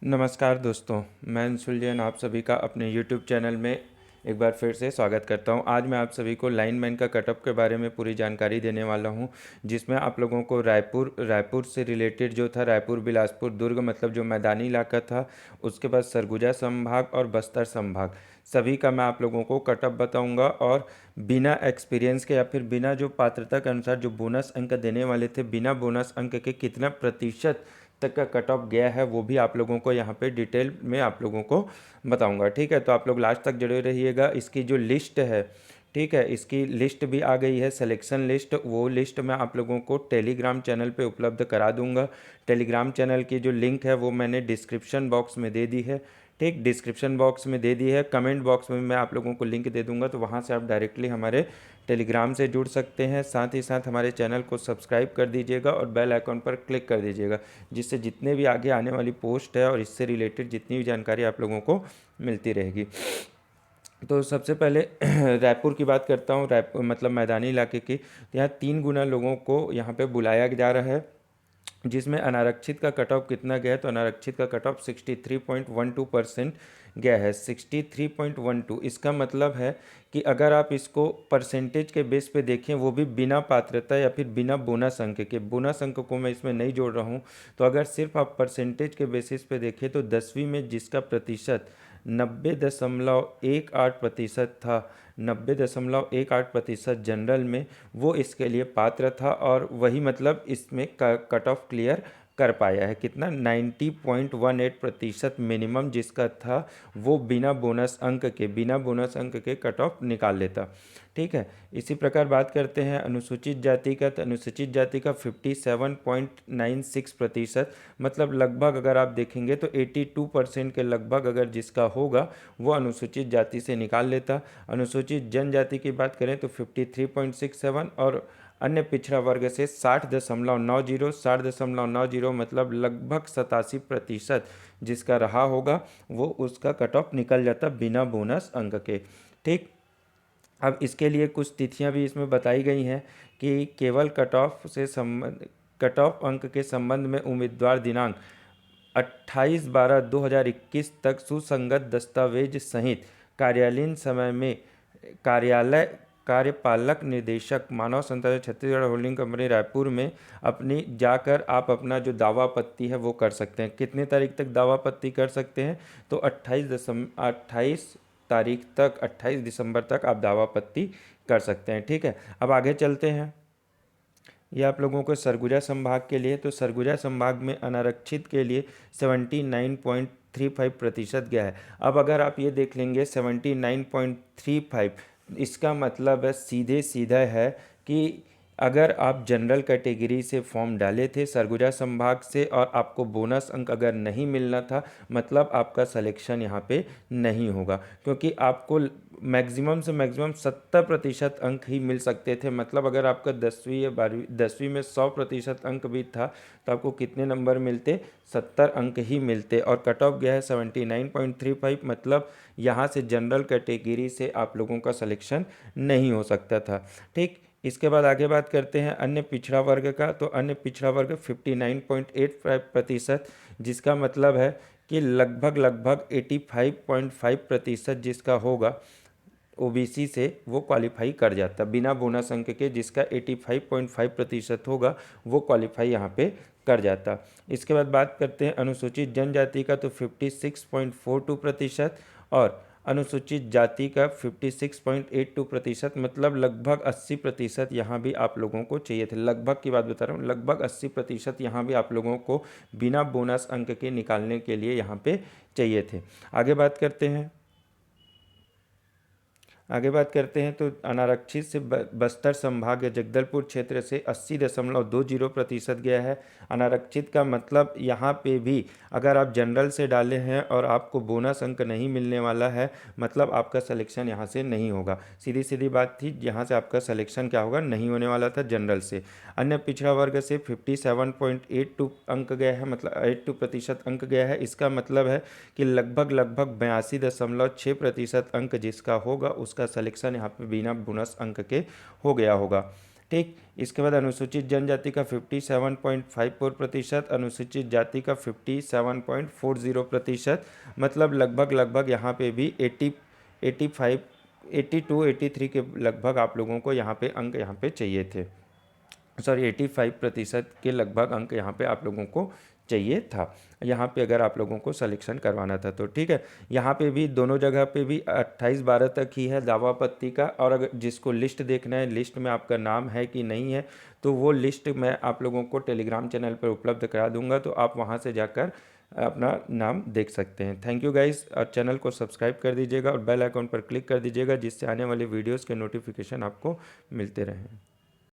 नमस्कार दोस्तों, मैं अंशुल जैन आप सभी का अपने YouTube चैनल में एक बार फिर से स्वागत करता हूं। आज मैं आप सभी को लाइनमैन का कटअप के बारे में पूरी जानकारी देने वाला हूं, जिसमें आप लोगों को रायपुर से रिलेटेड जो था, रायपुर, बिलासपुर, दुर्ग मतलब जो मैदानी इलाका था, उसके बाद सरगुजा संभाग और बस्तर संभाग, सभी का मैं आप लोगों को कटअप बताऊंगा। और बिना एक्सपीरियंस के या फिर बिना जो पात्रता के अनुसार जो बोनस अंक देने वाले थे, बिना बोनस अंक के कितना प्रतिशत तक का कट ऑफ गया है, वो भी आप लोगों को यहाँ पे डिटेल में आप लोगों को बताऊंगा। ठीक है, तो आप लोग लास्ट तक जुड़े रहिएगा। इसकी जो लिस्ट है, ठीक है, इसकी लिस्ट भी आ गई है, सिलेक्शन लिस्ट। वो लिस्ट मैं आप लोगों को टेलीग्राम चैनल पे उपलब्ध करा दूंगा। टेलीग्राम चैनल की जो लिंक है वो मैंने डिस्क्रिप्शन बॉक्स में दे दी है। ठीक, डिस्क्रिप्शन बॉक्स में दे दी है, कमेंट बॉक्स में मैं आप लोगों को लिंक दे दूंगा, तो वहाँ से आप डायरेक्टली हमारे टेलीग्राम से जुड़ सकते हैं। साथ ही साथ हमारे चैनल को सब्सक्राइब कर दीजिएगा और बेल आइकॉन पर क्लिक कर दीजिएगा, जिससे जितने भी आगे आने वाली पोस्ट है और इससे रिलेटेड जितनी भी जानकारी आप लोगों को मिलती रहेगी। तो सबसे पहले रायपुर की बात करता हूँ। रायपुर मतलब मैदानी इलाके की, तो यहाँ 3 गुना लोगों को यहाँ पे बुलाया जा रहा है, जिसमें अनारक्षित का कट ऑफ कितना गया है, तो अनारक्षित का कट ऑफ 63.12% गया है। 63.12, इसका मतलब है कि अगर आप इसको परसेंटेज के बेस पे देखें, वो भी बिना पात्रता या फिर बिना बोनस अंक के, बोनस अंक को मैं इसमें नहीं जोड़ रहा हूँ, तो अगर सिर्फ आप परसेंटेज के बेसिस पे देखें तो 10वीं में जिसका प्रतिशत 90.18% था, 90.18% जनरल में, वो इसके लिए पात्र था और वही मतलब इसमें कट ऑफ क्लियर कर पाया है। कितना? 90.18% मिनिमम जिसका था, वो बिना बोनस अंक के कट ऑफ निकाल लेता। ठीक है, इसी प्रकार बात करते हैं अनुसूचित जाति का, तो अनुसूचित जाति का 57.96%, मतलब लगभग अगर आप देखेंगे तो 82% के लगभग अगर जिसका होगा वो अनुसूचित जाति से निकाल लेता। अनुसूचित जनजाति की बात करें तो 53.67, और अन्य पिछड़ा वर्ग से 60.90 मतलब लगभग 87% जिसका रहा होगा, वो उसका कट ऑफ निकल जाता बिना बोनस अंक के। ठीक, अब इसके लिए कुछ तिथियां भी इसमें बताई गई हैं कि केवल कट ऑफ अंक के संबंध में उम्मीदवार दिनांक 28/12/2021 तक सुसंगत दस्तावेज सहित कार्यालयीन समय में कार्यालय कार्यपालक निदेशक मानव संसाधन छत्तीसगढ़ होल्डिंग कंपनी रायपुर में अपनी जाकर आप अपना जो दावा आपत्ति है वो कर सकते हैं। कितने तारीख तक दावा आपत्ति कर सकते हैं? तो 28 तारीख तक, 28 दिसंबर तक आप दावा आपत्ति कर सकते हैं। ठीक है, अब आगे चलते हैं। ये आप लोगों को सरगुजा संभाग के लिए, तो सरगुजा संभाग में अनारक्षित के लिए 79.35% गया है। अब अगर आप ये देख लेंगे 79.35, इसका मतलब है सीधे सीधा है कि अगर आप जनरल कैटेगरी से फॉर्म डाले थे सरगुजा संभाग से और आपको बोनस अंक अगर नहीं मिलना था, मतलब आपका सिलेक्शन यहाँ पे नहीं होगा, क्योंकि आपको मैक्सिमम से मैक्सिमम 70% अंक ही मिल सकते थे। मतलब अगर आपका 10वीं या 10वीं में 100% अंक भी था तो आपको कितने नंबर मिलते? 70 अंक ही मिलते, और कट ऑफ गया है 79.35, मतलब यहाँ से जनरल कैटेगरी से आप लोगों का सिलेक्शन नहीं हो सकता था। ठीक, इसके बाद आगे बात करते हैं अन्य पिछड़ा वर्ग का, तो अन्य पिछड़ा वर्ग 59.85%, जिसका मतलब है कि लगभग 85.5% जिसका होगा ओबीसी से वो क्वालिफाई कर जाता बिना बोनस अंक के। जिसका 85.5% होगा वो क्वालिफाई यहाँ पे कर जाता। इसके बाद बात करते हैं अनुसूचित जनजाति का, तो 56.42%, और अनुसूचित जाति का 56.82%, मतलब लगभग 80% यहाँ भी आप लोगों को चाहिए थे। लगभग की बात बता रहा हूँ, लगभग 80% यहाँ भी आप लोगों को बिना बोनस अंक के निकालने के लिए यहाँ पे चाहिए थे। आगे बात करते हैं तो अनारक्षित से बस्तर संभाग या जगदलपुर क्षेत्र से 80.20% गया है। अनारक्षित का मतलब यहाँ पे भी अगर आप जनरल से डाले हैं और आपको बोनस अंक नहीं मिलने वाला है, मतलब आपका सिलेक्शन यहाँ से नहीं होगा। सीधी सीधी बात थी, यहाँ से आपका सिलेक्शन क्या होगा? नहीं होने वाला था जनरल से। अन्य पिछड़ा वर्ग से 57.82 अंक गया है, मतलब 82% अंक गया है। इसका मतलब है कि लगभग 82.6% अंक जिसका होगा उसका सिलेक्शन यहाँ पे बिना बोनस अंक के हो गया होगा। ठीक। इसके बाद अनुसूचित जनजाति का 57.54%, अनुसूचित जाति का 57.40%, मतलब लगभग यहाँ पे भी 85 82 83 के लगभग आप लोगों को यहाँ पे अंक यहाँ पे चाहिए थे। सॉरी 85% के लगभग अंक यहाँ पे आप लोगों को चाहिए था, यहाँ पे अगर आप लोगों को सिलेक्शन करवाना था तो। ठीक है, यहाँ पे भी दोनों जगह पे भी 28/12 तक ही है दावा आपत्ति का। और अगर जिसको लिस्ट देखना है, लिस्ट में आपका नाम है कि नहीं है, तो वो लिस्ट मैं आप लोगों को टेलीग्राम चैनल पर उपलब्ध करा दूंगा, तो आप वहाँ से जाकर अपना नाम देख सकते हैं। थैंक यू गाइस, और चैनल को सब्सक्राइब कर दीजिएगा और बेल आइकॉन पर क्लिक कर दीजिएगा, जिससे आने वाली वीडियोज़ के नोटिफिकेशन आपको मिलते रहें।